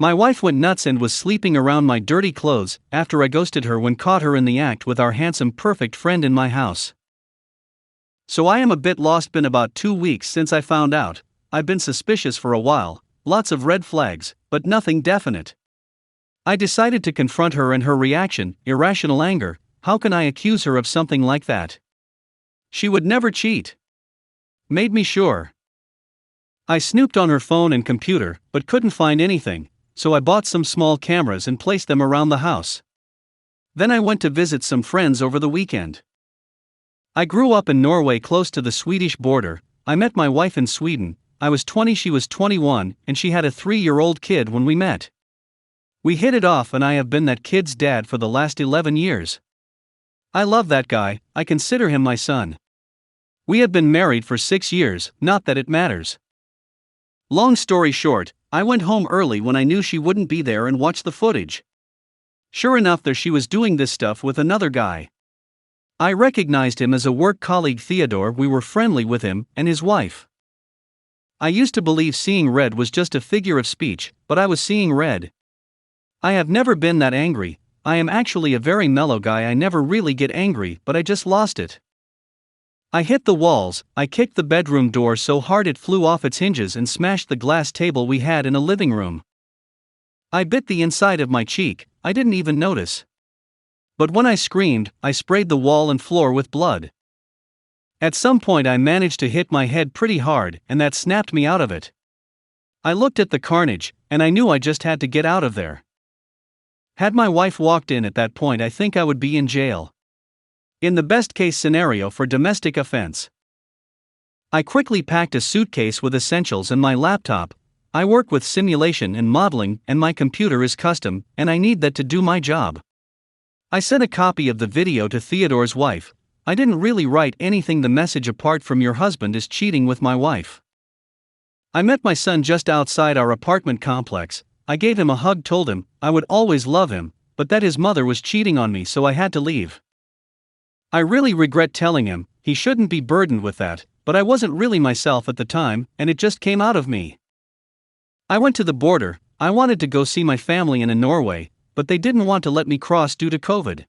My wife went nuts and was sleeping around my dirty clothes after I ghosted her when caught her in the act with our handsome perfect friend in my house. So I am a bit lost. Been about 2 weeks since I found out. I've been suspicious for a while, lots of red flags, but nothing definite. I decided to confront her and her reaction, irrational anger. How can I accuse her of something like that? She would never cheat. Made me sure. I snooped on her phone and computer, but couldn't find anything, so I bought some small cameras and placed them around the house. Then I went to visit some friends over the weekend. I grew up in Norway close to the Swedish border. I met my wife in Sweden. I was 20, she was 21, and she had a 3-year-old kid when we met. We hit it off and I have been that kid's dad for the last 11 years. I love that guy, I consider him my son. We have been married for 6 years, not that it matters. Long story short, I went home early when I knew she wouldn't be there and watched the footage. Sure enough, there she was doing this stuff with another guy. I recognized him as a work colleague, Theodore. We were friendly with him and his wife. I used to believe seeing red was just a figure of speech, but I was seeing red. I have never been that angry. I am actually a very mellow guy. I never really get angry, but I just lost it. I hit the walls. I kicked the bedroom door so hard it flew off its hinges and smashed the glass table we had in a living room. I bit the inside of my cheek. I didn't even notice. But when I screamed, I sprayed the wall and floor with blood. At some point I managed to hit my head pretty hard, and that snapped me out of it. I looked at the carnage, and I knew I just had to get out of there. Had my wife walked in at that point, I think I would be in jail. In the best case scenario for domestic offense. I quickly packed a suitcase with essentials and my laptop. I work with simulation and modeling, and my computer is custom, and I need that to do my job. I sent a copy of the video to Theodore's wife. I didn't really write anything. The message, apart from your husband is cheating with my wife. I met my son just outside our apartment complex. I gave him a hug, told him I would always love him, but that his mother was cheating on me, so I had to leave. I really regret telling him. He shouldn't be burdened with that, but I wasn't really myself at the time, and it just came out of me. I went to the border. I wanted to go see my family in Norway, but they didn't want to let me cross due to COVID.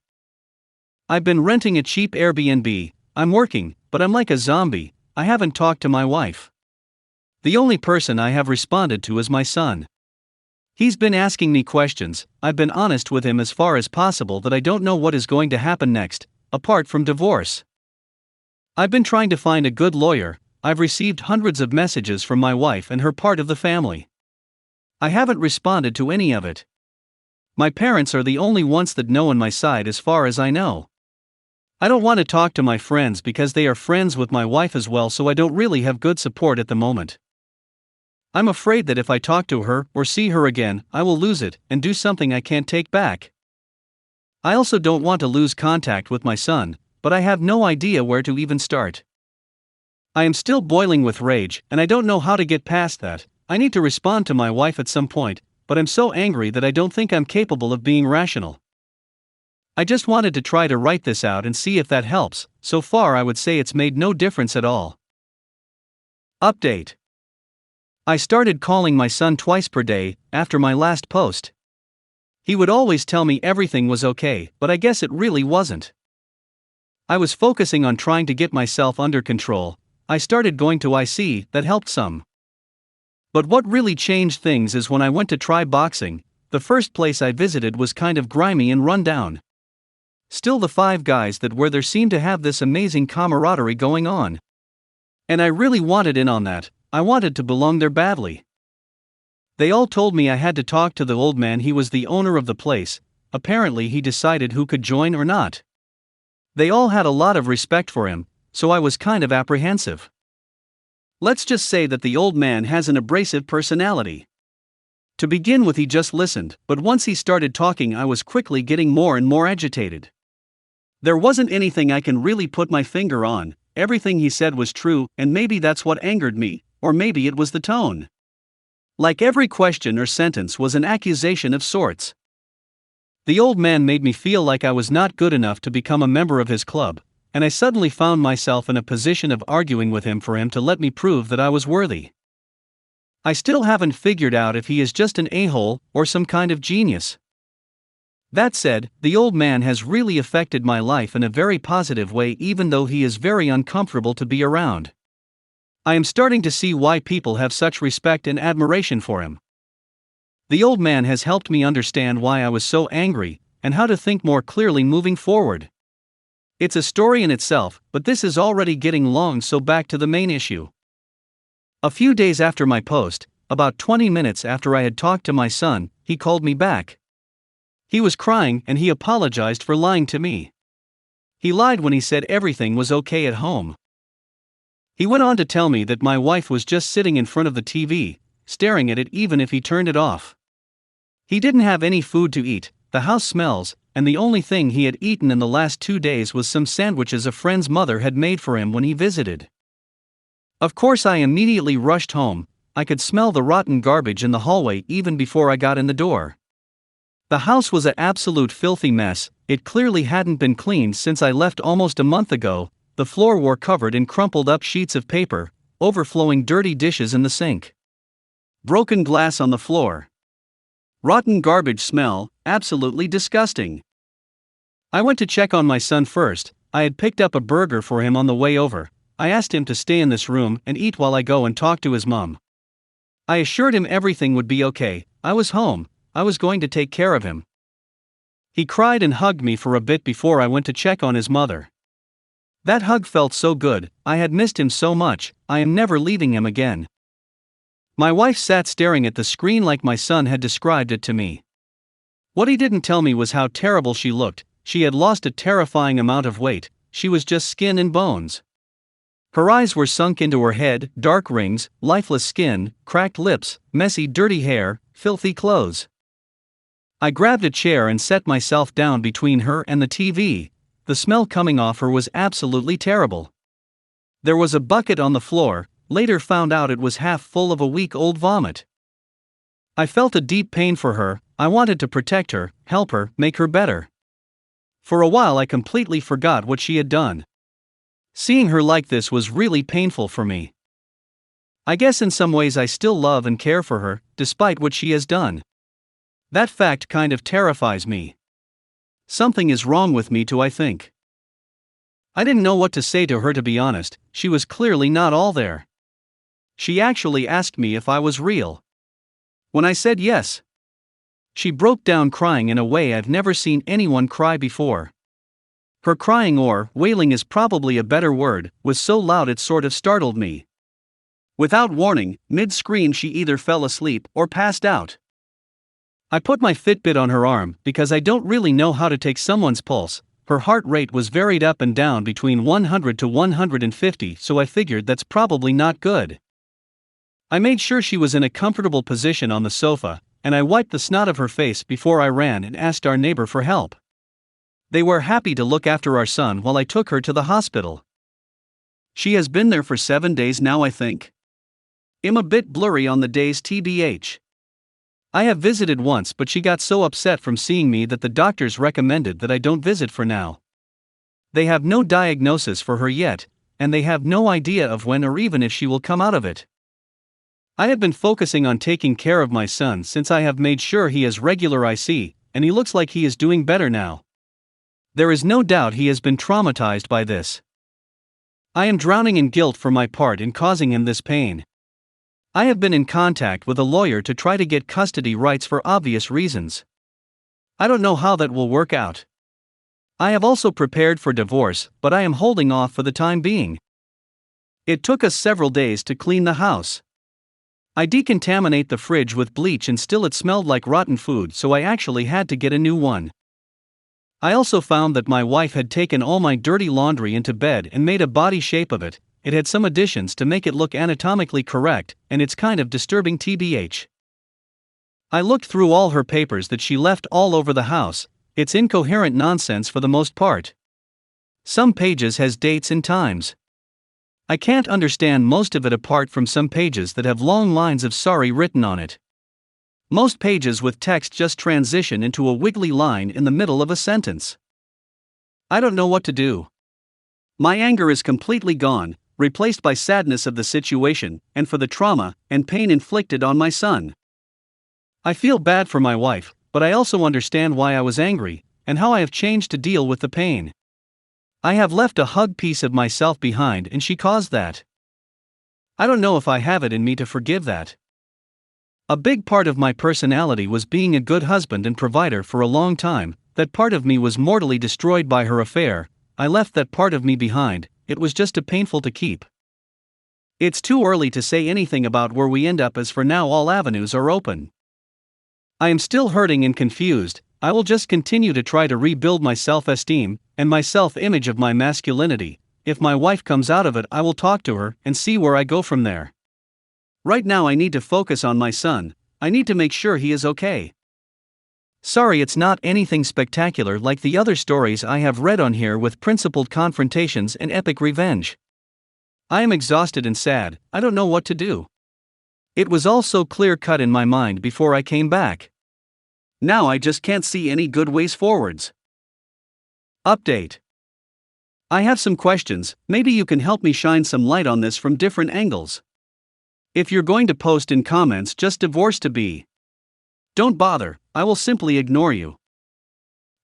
I've been renting a cheap Airbnb. I'm working, but I'm like a zombie. I haven't talked to my wife. The only person I have responded to is my son. He's been asking me questions. I've been honest with him as far as possible that I don't know what is going to happen next, apart from divorce. I've been trying to find a good lawyer. I've received hundreds of messages from my wife and her part of the family. I haven't responded to any of it. My parents are the only ones that know on my side as far as I know. I don't want to talk to my friends because they are friends with my wife as well, so I don't really have good support at the moment. I'm afraid that if I talk to her or see her again, I will lose it and do something I can't take back. I also don't want to lose contact with my son, but I have no idea where to even start. I am still boiling with rage, and I don't know how to get past that. I need to respond to my wife at some point, but I'm so angry that I don't think I'm capable of being rational. I just wanted to try to write this out and see if that helps. So far I would say it's made no difference at all. Update. I started calling my son twice per day after my last post. He would always tell me everything was okay, but I guess it really wasn't. I was focusing on trying to get myself under control. I started going to IC, that helped some. But what really changed things is when I went to try boxing. The first place I visited was kind of grimy and run down. Still, the 5 guys that were there seemed to have this amazing camaraderie going on. And I really wanted in on that. I wanted to belong there badly. They all told me I had to talk to the old man. He was the owner of the place. Apparently he decided who could join or not. They all had a lot of respect for him, so I was kind of apprehensive. Let's just say that the old man has an abrasive personality. To begin with, he just listened, but once he started talking, I was quickly getting more and more agitated. There wasn't anything I can really put my finger on. Everything he said was true, and maybe that's what angered me, or maybe it was the tone. Like every question or sentence was an accusation of sorts. The old man made me feel like I was not good enough to become a member of his club, and I suddenly found myself in a position of arguing with him for him to let me prove that I was worthy. I still haven't figured out if he is just an a-hole or some kind of genius. That said, the old man has really affected my life in a very positive way, even though he is very uncomfortable to be around. I am starting to see why people have such respect and admiration for him. The old man has helped me understand why I was so angry, and how to think more clearly moving forward. It's a story in itself, but this is already getting long, so back to the main issue. A few days after my post, about 20 minutes after I had talked to my son, he called me back. He was crying and he apologized for lying to me. He lied when he said everything was okay at home. He went on to tell me that my wife was just sitting in front of the TV, staring at it even if he turned it off. He didn't have any food to eat, the house smells, and the only thing he had eaten in the last 2 days was some sandwiches a friend's mother had made for him when he visited. Of course, I immediately rushed home. I could smell the rotten garbage in the hallway even before I got in the door. The house was an absolute filthy mess. It clearly hadn't been cleaned since I left almost a month ago. The floor were covered in crumpled up sheets of paper, overflowing dirty dishes in the sink. Broken glass on the floor. Rotten garbage smell, absolutely disgusting. I went to check on my son first. I had picked up a burger for him on the way over. I asked him to stay in this room and eat while I go and talk to his mom. I assured him everything would be okay. I was home. I was going to take care of him. He cried and hugged me for a bit before I went to check on his mother. That hug felt so good. I had missed him so much. I am never leaving him again. My wife sat staring at the screen like my son had described it to me. What he didn't tell me was how terrible she looked. She had lost a terrifying amount of weight. She was just skin and bones. Her eyes were sunk into her head, dark rings, lifeless skin, cracked lips, messy dirty hair, filthy clothes. I grabbed a chair and set myself down between her and the TV. The smell coming off her was absolutely terrible. There was a bucket on the floor. Later found out it was half full of a week-old vomit. I felt a deep pain for her. I wanted to protect her, help her, make her better. For a while I completely forgot what she had done. Seeing her like this was really painful for me. I guess in some ways I still love and care for her, despite what she has done. That fact kind of terrifies me. Something is wrong with me too, I think. I didn't know what to say to her, to be honest. She was clearly not all there. She actually asked me if I was real. When I said yes, she broke down crying in a way I've never seen anyone cry before. Her crying, or wailing is probably a better word, was so loud it sort of startled me. Without warning, mid-scream she either fell asleep or passed out. I put my Fitbit on her arm because I don't really know how to take someone's pulse. Her heart rate was varied up and down between 100 to 150, so I figured that's probably not good. I made sure she was in a comfortable position on the sofa, and I wiped the snot of her face before I ran and asked our neighbor for help. They were happy to look after our son while I took her to the hospital. She has been there for 7 days now, I think. I'm a bit blurry on the days, tbh. I have visited once, but she got so upset from seeing me that the doctors recommended that I don't visit for now. They have no diagnosis for her yet, and they have no idea of when or even if she will come out of it. I have been focusing on taking care of my son since I have made sure he has regular IC, and he looks like he is doing better now. There is no doubt he has been traumatized by this. I am drowning in guilt for my part in causing him this pain. I have been in contact with a lawyer to try to get custody rights for obvious reasons. I don't know how that will work out. I have also prepared for divorce, but I am holding off for the time being. It took us several days to clean the house. I decontaminate the fridge with bleach and still it smelled like rotten food, so I actually had to get a new one. I also found that my wife had taken all my dirty laundry into bed and made a body shape of it. It had some additions to make it look anatomically correct, and it's kind of disturbing, tbh. I looked through all her papers that she left all over the house. It's incoherent nonsense for the most part. Some pages has dates and times. I can't understand most of it apart from some pages that have long lines of sorry written on it. Most pages with text just transition into a wiggly line in the middle of a sentence. I don't know what to do. My anger is completely gone. replaced by sadness of the situation, and for the trauma and pain inflicted on my son. I feel bad for my wife, but I also understand why I was angry, and how I have changed to deal with the pain. I have left a hug piece of myself behind, and she caused that. I don't know if I have it in me to forgive that. A big part of my personality was being a good husband and provider for a long time. That part of me was mortally destroyed by her affair. I left that part of me behind. It was just too painful to keep. It's too early to say anything about where we end up, as for now all avenues are open. I am still hurting and confused. I will just continue to try to rebuild my self-esteem and my self-image of my masculinity. If my wife comes out of it, I will talk to her and see where I go from there. Right now I need to focus on my son. I need to make sure he is okay. Sorry, it's not anything spectacular like the other stories I have read on here with principled confrontations and epic revenge. I am exhausted and sad. I don't know what to do. It was all so clear-cut in my mind before I came back. Now I just can't see any good ways forwards. Update. I have some questions. Maybe you can help me shine some light on this from different angles. If you're going to post in comments just divorce to be, don't bother, I will simply ignore you.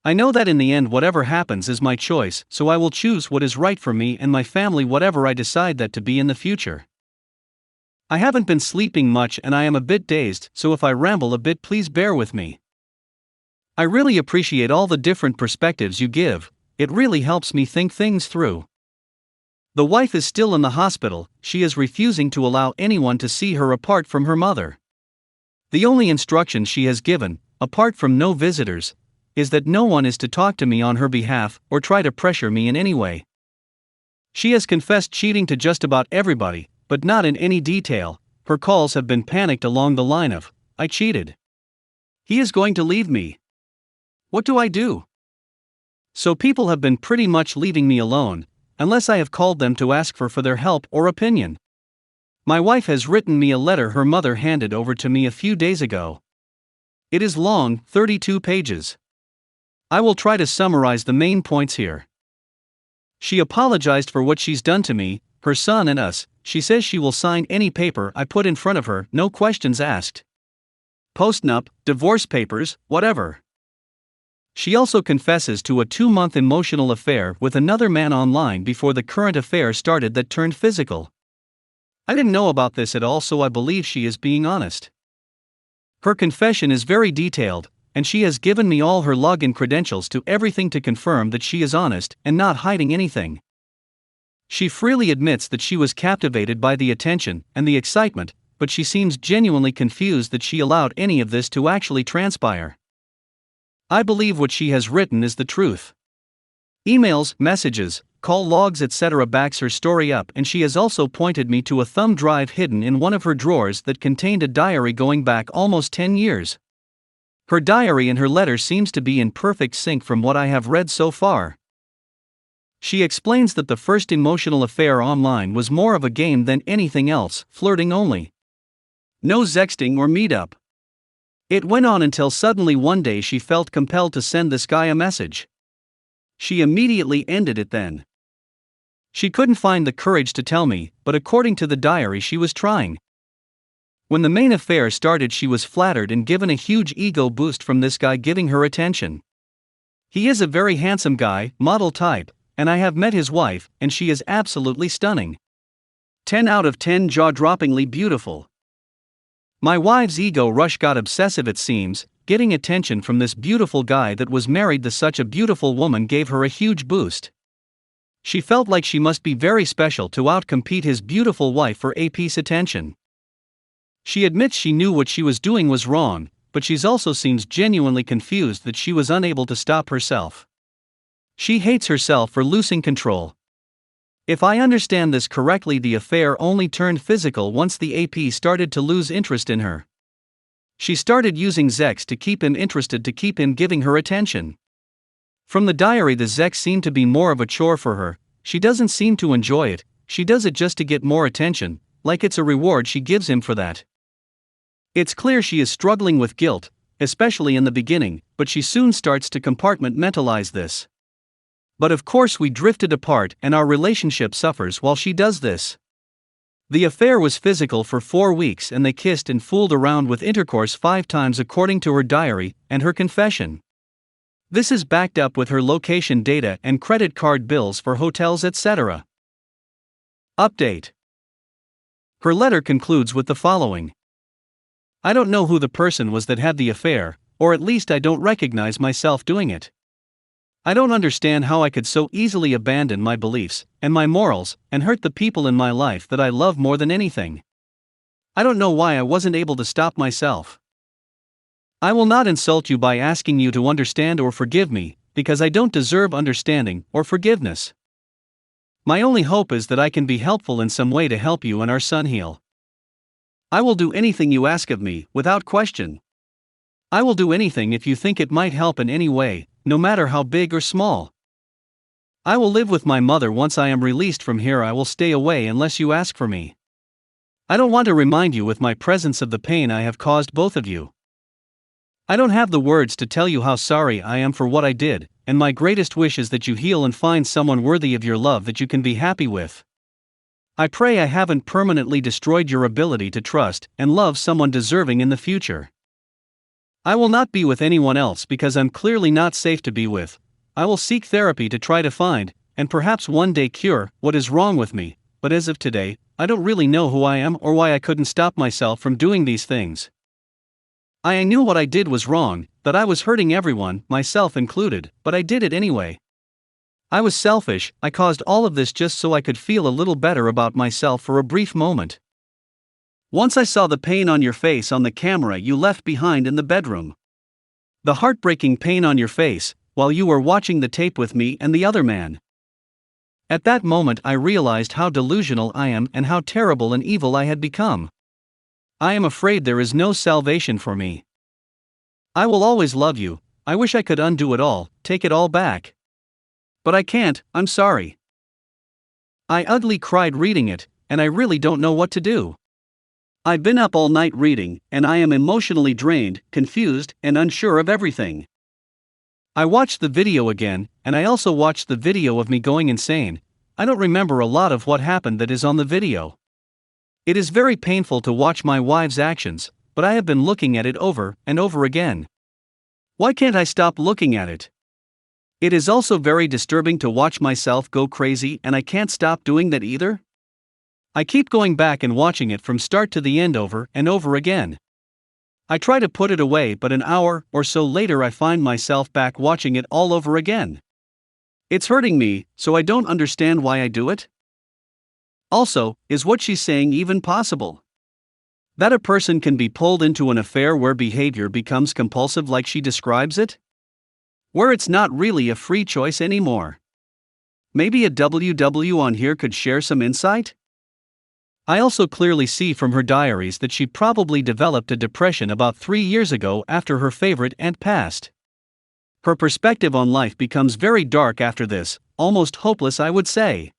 I know that in the end whatever happens is my choice, so I will choose what is right for me and my family, whatever I decide that to be in the future. I haven't been sleeping much and I am a bit dazed, so if I ramble a bit, please bear with me. I really appreciate all the different perspectives you give. It really helps me think things through. The wife is still in the hospital. She is refusing to allow anyone to see her apart from her mother. The only instruction she has given, apart from no visitors, is that no one is to talk to me on her behalf or try to pressure me in any way. She has confessed cheating to just about everybody, but not in any detail. Her calls have been panicked along the line of, "I cheated. He is going to leave me. What do I do?" So people have been pretty much leaving me alone, unless I have called them to ask for their help or opinion. My wife has written me a letter her mother handed over to me a few days ago. It is long, 32 pages. I will try to summarize the main points here. She apologized for what she's done to me, her son and us. She says she will sign any paper I put in front of her, no questions asked. Postnup, divorce papers, whatever. She also confesses to a 2-month emotional affair with another man online before the current affair started that turned physical. I didn't know about this at all, so I believe she is being honest. Her confession is very detailed, and she has given me all her login credentials to everything to confirm that she is honest and not hiding anything. She freely admits that she was captivated by the attention and the excitement, but she seems genuinely confused that she allowed any of this to actually transpire. I believe what she has written is the truth. Emails, messages, call logs etc. backs her story up, and she has also pointed me to a thumb drive hidden in one of her drawers that contained a diary going back almost 10 years. Her diary and her letter seems to be in perfect sync from what I have read so far. She explains that the first emotional affair online was more of a game than anything else, flirting only. No sexting or meetup. It went on until suddenly one day she felt compelled to send this guy a message. She immediately ended it then. She couldn't find the courage to tell me, but according to the diary she was trying. When the main affair started, she was flattered and given a huge ego boost from this guy giving her attention. He is a very handsome guy, model type, and I have met his wife, and she is absolutely stunning. 10 out of 10, jaw-droppingly beautiful. My wife's ego rush got obsessive, it seems. Getting attention from this beautiful guy that was married to such a beautiful woman gave her a huge boost. She felt like she must be very special to outcompete his beautiful wife for a piece attention. She admits she knew what she was doing was wrong, but she also seems genuinely confused that she was unable to stop herself. She hates herself for losing control. If I understand this correctly, the affair only turned physical once the AP started to lose interest in her. She started using sex to keep him interested, to keep him giving her attention. From the diary, the sex seemed to be more of a chore for her. She doesn't seem to enjoy it. She does it just to get more attention, like it's a reward she gives him for that. It's clear she is struggling with guilt, especially in the beginning, but she soon starts to compartmentalize this. But of course we drifted apart and our relationship suffers while she does this. The affair was physical for 4 weeks and they kissed and fooled around with intercourse 5 times according to her diary and her confession. This is backed up with her location data and credit card bills for hotels, etc. Update. Her letter concludes with the following. I don't know who the person was that had the affair, or at least I don't recognize myself doing it. I don't understand how I could so easily abandon my beliefs and my morals and hurt the people in my life that I love more than anything. I don't know why I wasn't able to stop myself. I will not insult you by asking you to understand or forgive me, because I don't deserve understanding or forgiveness. My only hope is that I can be helpful in some way to help you and our son heal. I will do anything you ask of me, without question. I will do anything if you think it might help in any way, no matter how big or small. I will live with my mother once I am released from here. I will stay away unless you ask for me. I don't want to remind you with my presence of the pain I have caused both of you. I don't have the words to tell you how sorry I am for what I did, and my greatest wish is that you heal and find someone worthy of your love that you can be happy with. I pray I haven't permanently destroyed your ability to trust and love someone deserving in the future. I will not be with anyone else because I'm clearly not safe to be with. I will seek therapy to try to find, and perhaps one day cure, what is wrong with me, but as of today, I don't really know who I am or why I couldn't stop myself from doing these things. I knew what I did was wrong, that I was hurting everyone, myself included, but I did it anyway. I was selfish. I caused all of this just so I could feel a little better about myself for a brief moment. Once I saw the pain on your face on the camera you left behind in the bedroom. The heartbreaking pain on your face, while you were watching the tape with me and the other man. At that moment I realized how delusional I am and how terrible and evil I had become. I am afraid there is no salvation for me. I will always love you. I wish I could undo it all, take it all back. But I can't. I'm sorry. I ugly cried reading it, and I really don't know what to do. I've been up all night reading, and I am emotionally drained, confused, and unsure of everything. I watched the video again, and I also watched the video of me going insane. I don't remember a lot of what happened that is on the video. It is very painful to watch my wife's actions, but I have been looking at it over and over again. Why can't I stop looking at it? It is also very disturbing to watch myself go crazy, and I can't stop doing that either. I keep going back and watching it from start to the end over and over again. I try to put it away, but an hour or so later I find myself back watching it all over again. It's hurting me, so I don't understand why I do it. Also, is what she's saying even possible? That a person can be pulled into an affair where behavior becomes compulsive like she describes it? Where it's not really a free choice anymore. Maybe a WW on here could share some insight? I also clearly see from her diaries that she probably developed a depression about 3 years ago after her favorite aunt passed. Her perspective on life becomes very dark after this, almost hopeless I would say.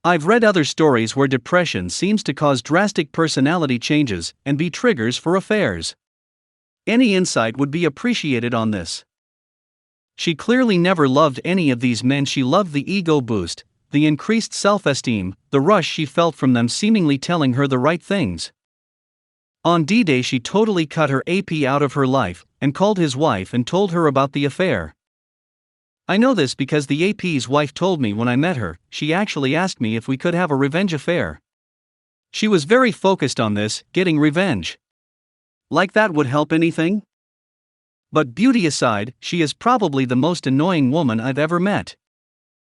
I've read other stories where depression seems to cause drastic personality changes and be triggers for affairs. Any insight would be appreciated on this. She clearly never loved any of these men. She loved the ego boost, the increased self-esteem, the rush she felt from them seemingly telling her the right things. On D-Day she totally cut her AP out of her life and called his wife and told her about the affair. I know this because the AP's wife told me when I met her. She actually asked me if we could have a revenge affair. She was very focused on this, getting revenge. Like that would help anything? But beauty aside, she is probably the most annoying woman I've ever met.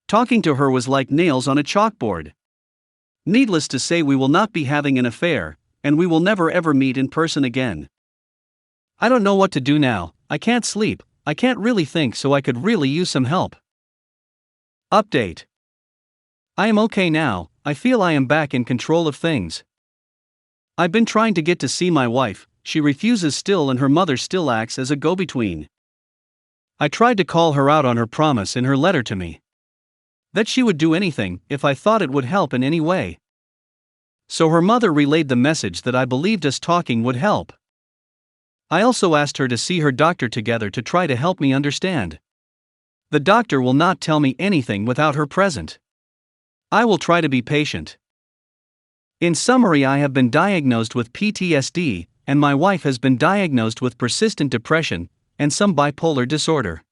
Talking to her was like nails on a chalkboard. Needless to say, we will not be having an affair, and we will never ever meet in person again. I don't know what to do now. I can't sleep. I can't really think, so I could really use some help. Update. I am okay now. I feel I am back in control of things. I've been trying to get to see my wife. She refuses still, and her mother still acts as a go-between. I tried to call her out on her promise in her letter to me. That she would do anything if I thought it would help in any way. So her mother relayed the message that I believed us talking would help. I also asked her to see her doctor together to try to help me understand. The doctor will not tell me anything without her present. I will try to be patient. In summary, I have been diagnosed with PTSD, and my wife has been diagnosed with persistent depression and some bipolar disorder.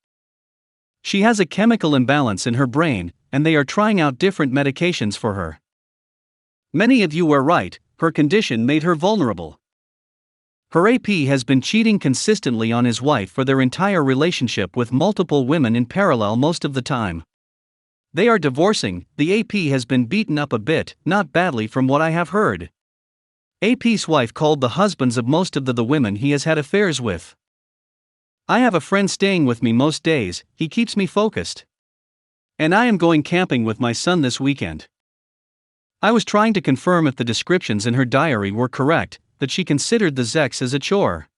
She has a chemical imbalance in her brain, and they are trying out different medications for her. Many of you were right, her condition made her vulnerable. Her AP has been cheating consistently on his wife for their entire relationship with multiple women in parallel most of the time. They are divorcing. The AP has been beaten up a bit, not badly from what I have heard. AP's wife called the husbands of most of the women he has had affairs with. I have a friend staying with me most days, he keeps me focused. And I am going camping with my son this weekend. I was trying to confirm if the descriptions in her diary were correct, that she considered the sex as a chore.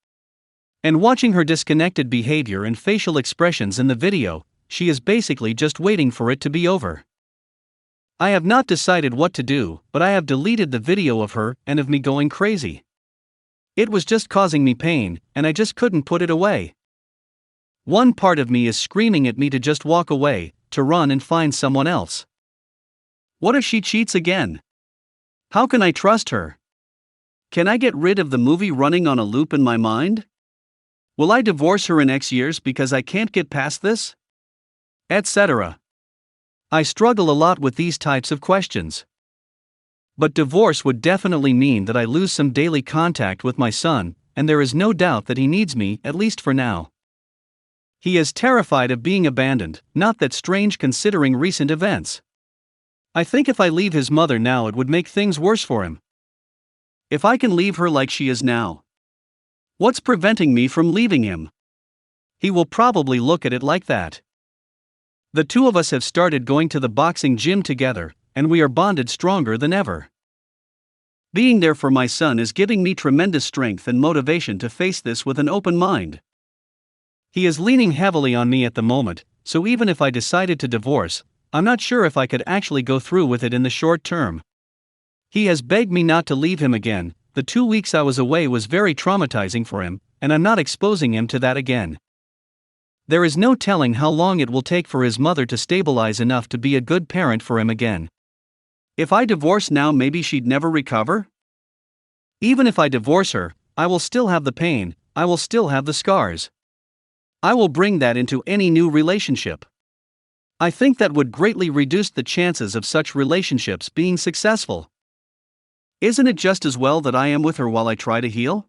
And watching her disconnected behavior and facial expressions in the video, she is basically just waiting for it to be over. I have not decided what to do, but I have deleted the video of her and of me going crazy. It was just causing me pain, and I just couldn't put it away. One part of me is screaming at me to just walk away, to run and find someone else. What if she cheats again? How can I trust her? Can I get rid of the movie running on a loop in my mind? Will I divorce her in X years because I can't get past this? Etc. I struggle a lot with these types of questions. But divorce would definitely mean that I lose some daily contact with my son, and there is no doubt that he needs me, at least for now. He is terrified of being abandoned, not that strange considering recent events. I think if I leave his mother now, it would make things worse for him. If I can leave her like she is now, what's preventing me from leaving him? He will probably look at it like that. The two of us have started going to the boxing gym together, and we are bonded stronger than ever. Being there for my son is giving me tremendous strength and motivation to face this with an open mind. He is leaning heavily on me at the moment, so even if I decided to divorce, I'm not sure if I could actually go through with it in the short term. He has begged me not to leave him again. The 2 weeks I was away was very traumatizing for him, and I'm not exposing him to that again. There is no telling how long it will take for his mother to stabilize enough to be a good parent for him again. If I divorce now, maybe she'd never recover? Even if I divorce her, I will still have the pain, I will still have the scars. I will bring that into any new relationship. I think that would greatly reduce the chances of such relationships being successful. Isn't it just as well that I am with her while I try to heal?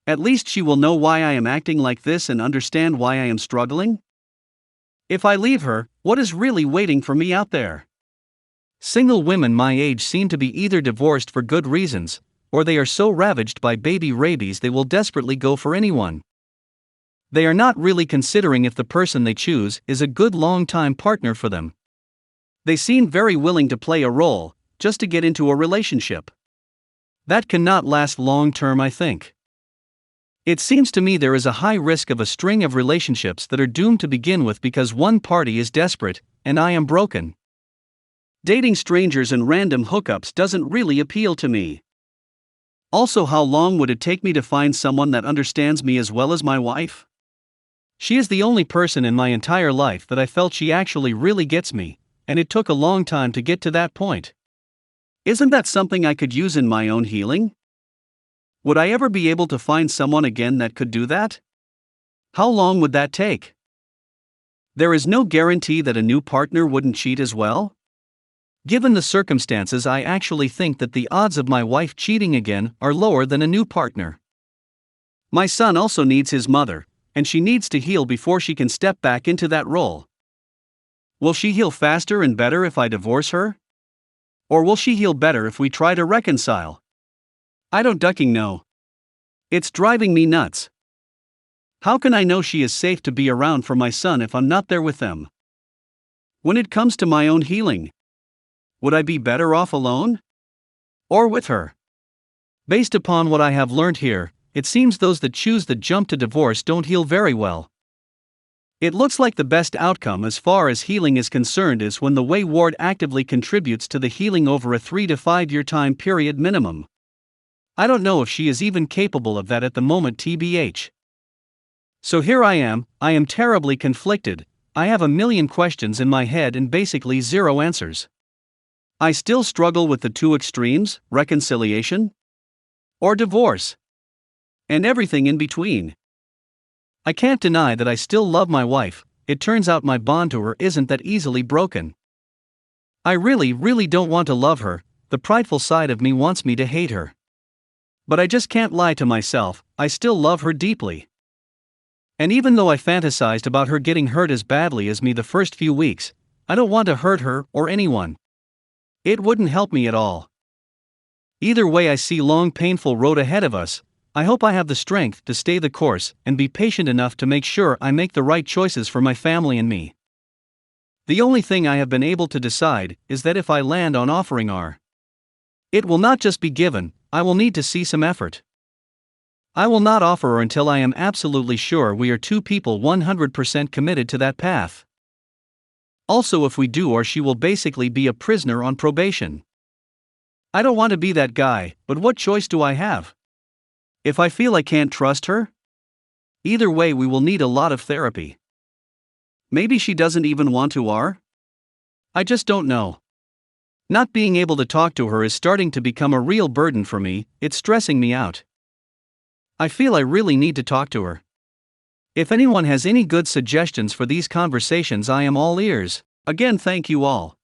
At least she will know why I am acting like this and understand why I am struggling. If I leave her, what is really waiting for me out there? Single women my age seem to be either divorced for good reasons, or they are so ravaged by baby rabies they will desperately go for anyone. They are not really considering if the person they choose is a good long-time partner for them. They seem very willing to play a role, just to get into a relationship. That cannot last long-term, I think. It seems to me there is a high risk of a string of relationships that are doomed to begin with because one party is desperate, and I am broken. Dating strangers and random hookups doesn't really appeal to me. Also, how long would it take me to find someone that understands me as well as my wife? She is the only person in my entire life that I felt she actually really gets me, and it took a long time to get to that point. Isn't that something I could use in my own healing? Would I ever be able to find someone again that could do that? How long would that take? There is no guarantee that a new partner wouldn't cheat as well. Given the circumstances, I actually think that the odds of my wife cheating again are lower than a new partner. My son also needs his mother, and she needs to heal before she can step back into that role. Will she heal faster and better if I divorce her? Or will she heal better if we try to reconcile? I don't ducking know. It's driving me nuts. How can I know she is safe to be around for my son if I'm not there with them? When it comes to my own healing, would I be better off alone? Or with her? Based upon what I have learned here, it seems those that choose the jump to divorce don't heal very well. It looks like the best outcome as far as healing is concerned is when the wayward actively contributes to the healing over a 3 to 5 year time period minimum. I don't know if she is even capable of that at the moment, tbh. So here I am terribly conflicted. I have a million questions in my head and basically zero answers. I still struggle with the two extremes: reconciliation or divorce, and everything in between. I can't deny that I still love my wife. It turns out my bond to her isn't that easily broken. I really don't want to love her. The prideful side of me wants me to hate her. But I just can't lie to myself, I still love her deeply. And even though I fantasized about her getting hurt as badly as me the first few weeks, I don't want to hurt her or anyone. It wouldn't help me at all. Either way, I see long painful road ahead of us. I hope I have the strength to stay the course and be patient enough to make sure I make the right choices for my family and me. The only thing I have been able to decide is that if I land on offering her, it will not just be given, I will need to see some effort. I will not offer her until I am absolutely sure we are two people 100% committed to that path. Also, if we do, or she will basically be a prisoner on probation. I don't want to be that guy, but what choice do I have? If I feel I can't trust her? Either way, we will need a lot of therapy. Maybe she doesn't even want to, or? I just don't know. Not being able to talk to her is starting to become a real burden for me, it's stressing me out. I feel I really need to talk to her. If anyone has any good suggestions for these conversations, I am all ears. Again, thank you all.